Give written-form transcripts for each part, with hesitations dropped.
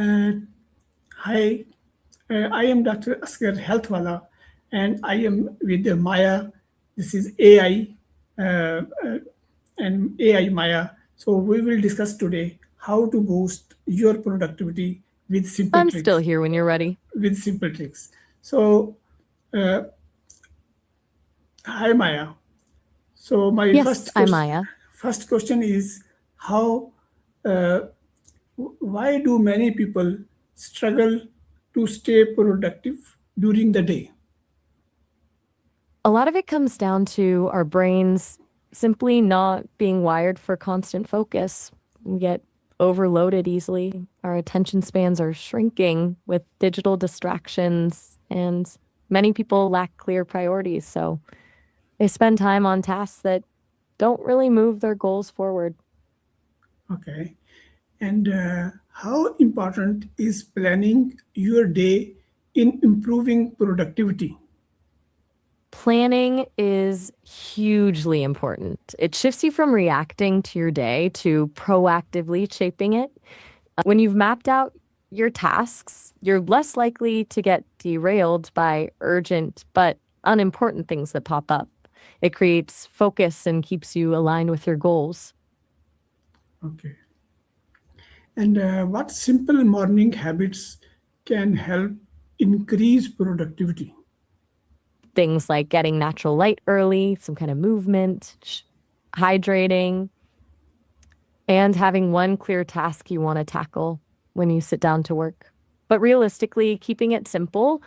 Uh, Hi, I am Dr. Asghar Healthwala, and I am with Maya. This is AI and AI Maya. So we will discuss today how to boost your productivity with simple I'm still tricks. here when you're ready. With simple tricks. So, uh, hi Maya. So my Yes, I'm Maya. first question is how uh, why do many people struggle to stay productive during the day? A lot of it comes down to our brains simply not being wired for constant focus. We get overloaded easily. Our attention spans are shrinking with digital distractions, and many people lack clear priorities. So they spend time on tasks that don't really move their goals forward. Okay. And how important is planning your day in improving productivity? Planning is hugely important. It shifts you from reacting to your day to proactively shaping it. When you've mapped out your tasks, you're less likely to get derailed by urgent but unimportant things that pop up. It creates focus and keeps you aligned with your goals. Okay. And what simple morning habits can help increase productivity? Things like getting natural light early, some kind of movement, hydrating, and having one clear task you want to tackle when you sit down to work. But realistically, keeping it simple,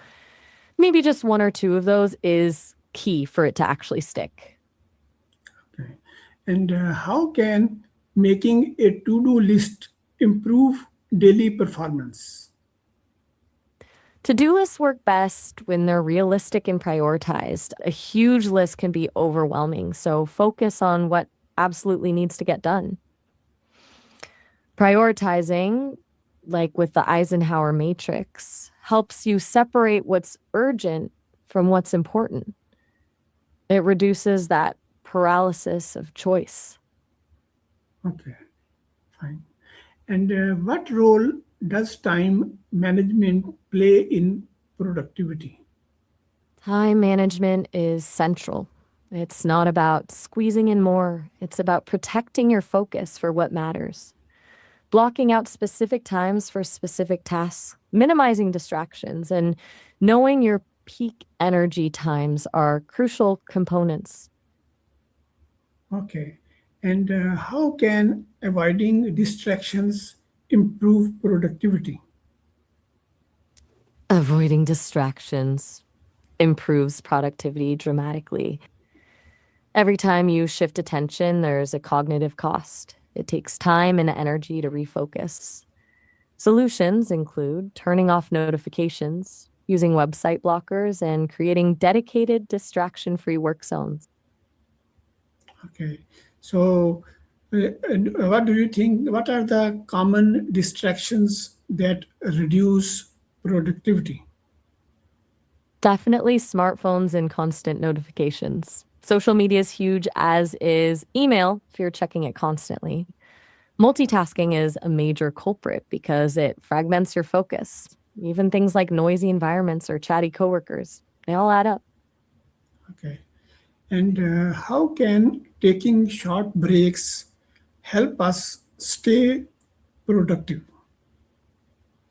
maybe just one or two of those is key for it to actually stick. Okay. And how can making a to-do list improve daily performance? To-do lists work best when they're realistic and prioritized. A huge list can be overwhelming, so focus on what absolutely needs to get done. Prioritizing, like with the Eisenhower matrix, helps you separate what's urgent from what's important. It reduces that paralysis of choice. Okay, fine. And what role does time management play in productivity? Time management is central. It's not about squeezing in more, it's about protecting your focus for what matters. Blocking out specific times for specific tasks, minimizing distractions, and knowing your peak energy times are crucial components. Okay. And how can avoiding distractions improve productivity? Avoiding distractions improves productivity dramatically. Every time you shift attention, there's a cognitive cost. It takes time and energy to refocus. Solutions include turning off notifications, using website blockers, and creating dedicated distraction free work zones. Okay. So, and what do you think? What are the common distractions that reduce productivity? Definitely smartphones and constant notifications. Social media is huge, as is email if you're checking it constantly. Multitasking is a major culprit because it fragments your focus. Even things like noisy environments or chatty coworkers, they all add up. Okay. And how can taking short breaks help us stay productive?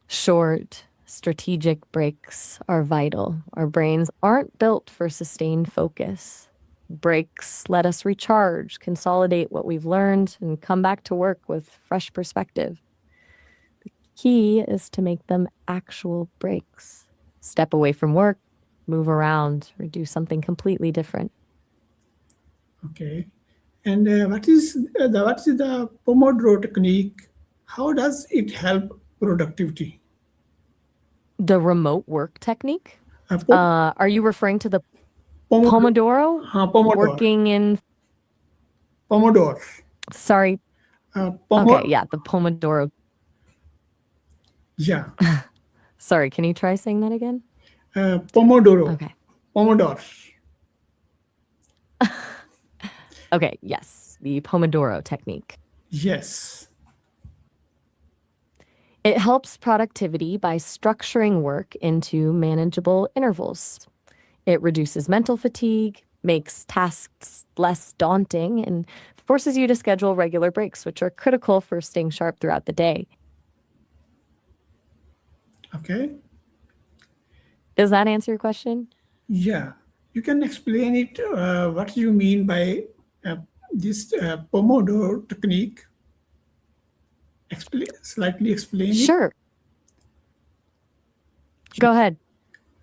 Short, strategic breaks are vital. Our brains aren't built for sustained focus. Breaks let us recharge, consolidate what we've learned, and come back to work with fresh perspective. Key is to make them actual breaks. Step away from work, move around, or do something completely different. Okay. And what is the Pomodoro technique? How does it help productivity? The remote work technique? Uh, po- Are you referring to the Pomodoro. Pomodoro? Pomodoro. Working in, Pomodoro. sorry, okay, Pomodoro. yeah, the Pomodoro. Yeah. Sorry, can you try saying that again? Pomodoro. Okay. Pomodoro. Okay, yes, the Pomodoro technique. Yes. It helps productivity by structuring work into manageable intervals. It reduces mental fatigue, makes tasks less daunting, and forces you to schedule regular breaks, which are critical for staying sharp throughout the day. Okay. Does that answer your question? Yeah. You can explain it, what you mean by this Pomodoro technique. Slightly explain it. Sure. Go ahead.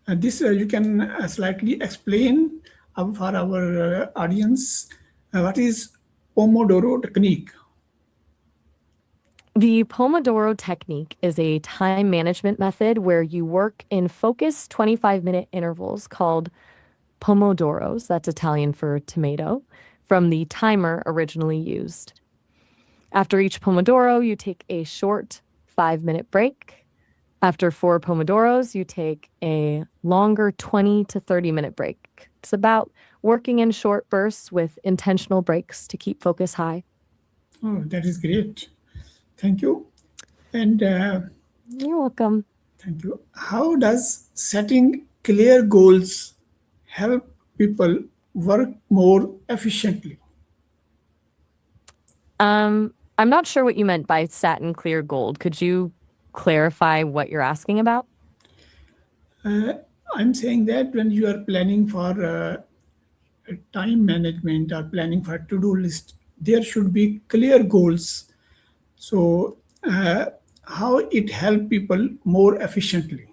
This you can slightly explain for our audience what is Pomodoro technique. The Pomodoro technique is a time management method where you work in focused 25-minute intervals called Pomodoros, that's Italian for tomato, from the timer originally used. After each Pomodoro, you take a short 5-minute break. After 4 Pomodoros, you take a longer 20 to 30-minute break. It's about working in short bursts with intentional breaks to keep focus high. Oh, that is great. Thank you. And You're welcome. thank you. How does setting clear goals help people work more efficiently? I'm not sure what you meant by satin clear gold. Could you clarify what you're asking about? I'm saying that when you are planning for time management or planning for to-do list, there should be clear goals. So, how it help people more efficiently?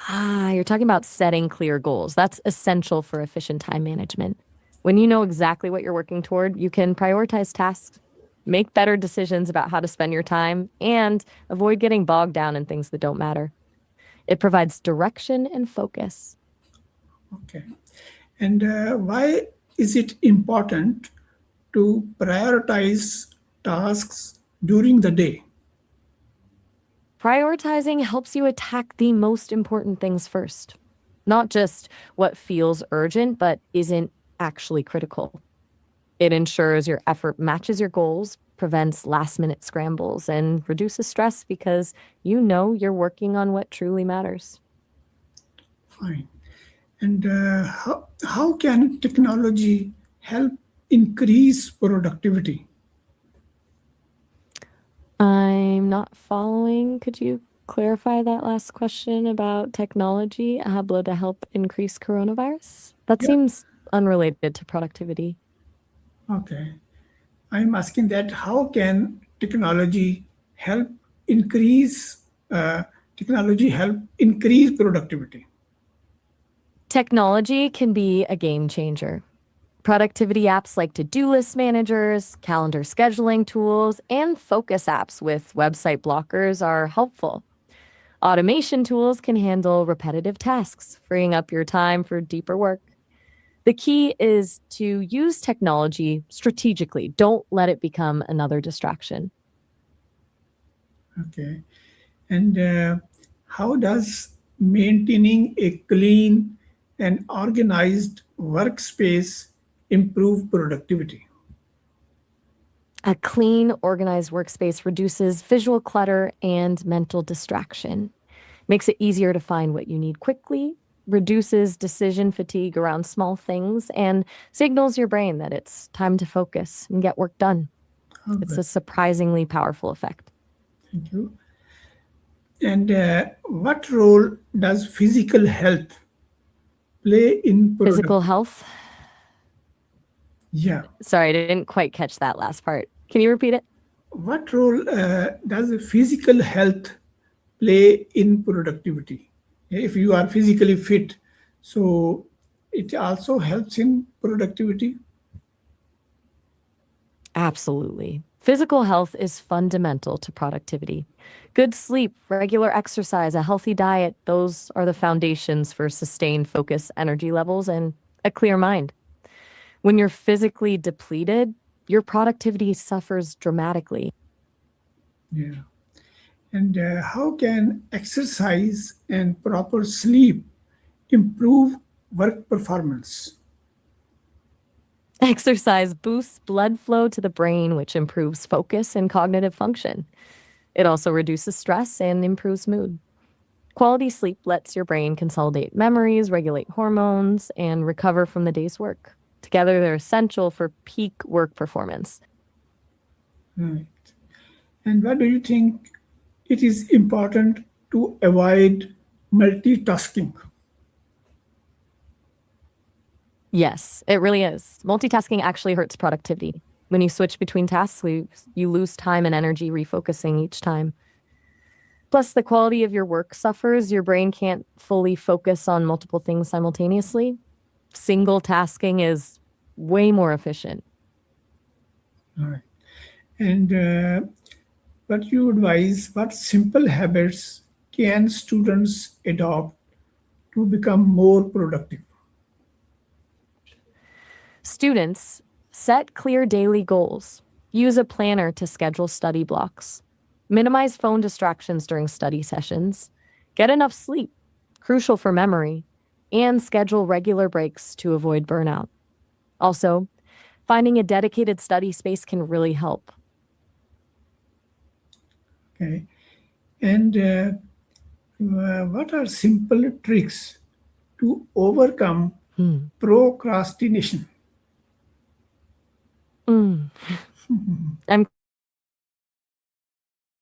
You're talking about setting clear goals. That's essential for efficient time management. When you know exactly what you're working toward, you can prioritize tasks, make better decisions about how to spend your time, and avoid getting bogged down in things that don't matter. It provides direction and focus. Okay. And why is it important to prioritize tasks during the day? Prioritizing helps you attack the most important things first, not just what feels urgent but isn't actually critical. It ensures your effort matches your goals, prevents last minute scrambles, and reduces stress because you know you're working on what truly matters. Fine. And how can technology help increase productivity? I'm not following. Could you clarify that last question about technology, Hablo, to help increase coronavirus? That Yeah. seems unrelated to productivity. Okay. I'm asking that how can help increase uh, technology help increase productivity? Technology can be a game changer. Productivity apps like to-do list managers, calendar scheduling tools, and focus apps with website blockers are helpful. Automation tools can handle repetitive tasks, freeing up your time for deeper work. The key is to use technology strategically. Don't let it become another distraction. Okay. And how does maintaining a clean and organized workspace improve productivity? A clean, organized workspace reduces visual clutter and mental distraction, makes it easier to find what you need quickly, reduces decision fatigue around small things, and signals your brain that it's time to focus and get work done. Oh, It's good. a surprisingly powerful effect. Thank you. And what role does physical health play in Physical productivity? health. Yeah. Sorry, I didn't quite catch that last part. Can you repeat it? What role does physical health play in productivity? If you are physically fit, so it also helps in productivity. Absolutely. Physical health is fundamental to productivity. Good sleep, regular exercise, a healthy diet, those are the foundations for sustained focus, energy levels, and a clear mind. When you're physically depleted, your productivity suffers dramatically. Yeah. And how can exercise and proper sleep improve work performance? Exercise boosts blood flow to the brain, which improves focus and cognitive function. It also reduces stress and improves mood. Quality sleep lets your brain consolidate memories, regulate hormones, and recover from the day's work. Together, they're essential for peak work performance. Right. And what do you think it is important to avoid multitasking? Yes, it really is. Multitasking actually hurts productivity. When you switch between tasks, you lose time and energy refocusing each time. Plus, the quality of your work suffers. Your brain can't fully focus on multiple things simultaneously. Single tasking is way more efficient. All right. And what you advise, what simple habits can students adopt to become more productive? Students, set clear daily goals. Use a planner to schedule study blocks. Minimize phone distractions during study sessions. Get enough sleep, crucial for memory, and schedule regular breaks to avoid burnout. Also, finding a dedicated study space can really help. Okay. And what are simple tricks to overcome procrastination? I'm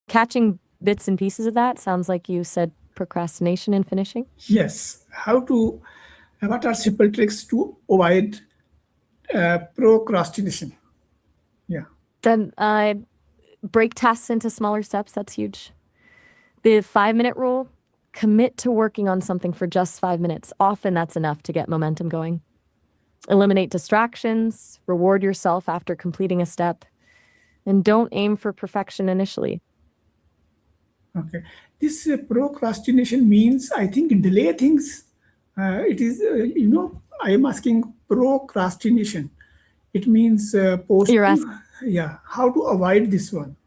catching bits and pieces of that. Sounds like you said procrastination and finishing. Yes. What are simple tricks to avoid procrastination? Yeah. Then break tasks into smaller steps. That's huge. The 5 minute rule, commit to working on something for just 5 minutes. Often that's enough to get momentum going. Eliminate distractions, reward yourself after completing a step, and don't aim for perfection initially. Okay. This procrastination means, I think, delay things. It is, I am asking procrastination. It means You're asking, yeah, how to avoid this one.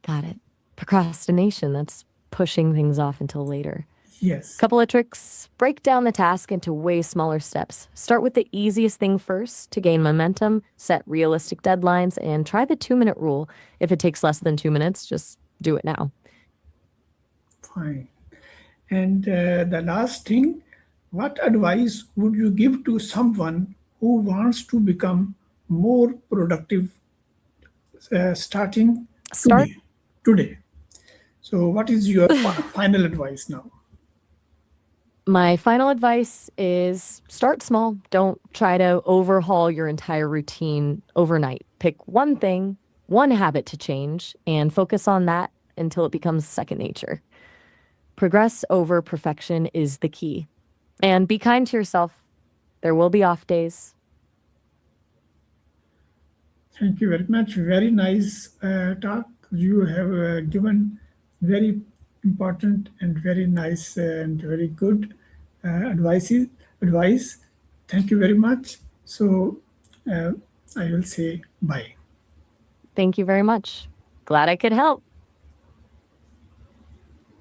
got it. Procrastination, that's pushing things off until later. Yes. Couple of tricks. Break down the task into way smaller steps. Start with the easiest thing first to gain momentum, set realistic deadlines, and try the 2 minute rule. If it takes less than 2 minutes, just do it now. Fine. And the last thing, what advice would you give to someone who wants to become more productive starting Start. today? Today. So, what is your final advice now? My final advice is start small. Don't try to overhaul your entire routine overnight. Pick one thing, one habit to change, and focus on that until it becomes second nature. Progress over perfection is the key. And be kind to yourself. There will be off days. Thank you very much. Very nice talk. You have given very important and very nice and very good advice. Thank you very much. So uh, I will say bye. Thank you very much. Glad I could help.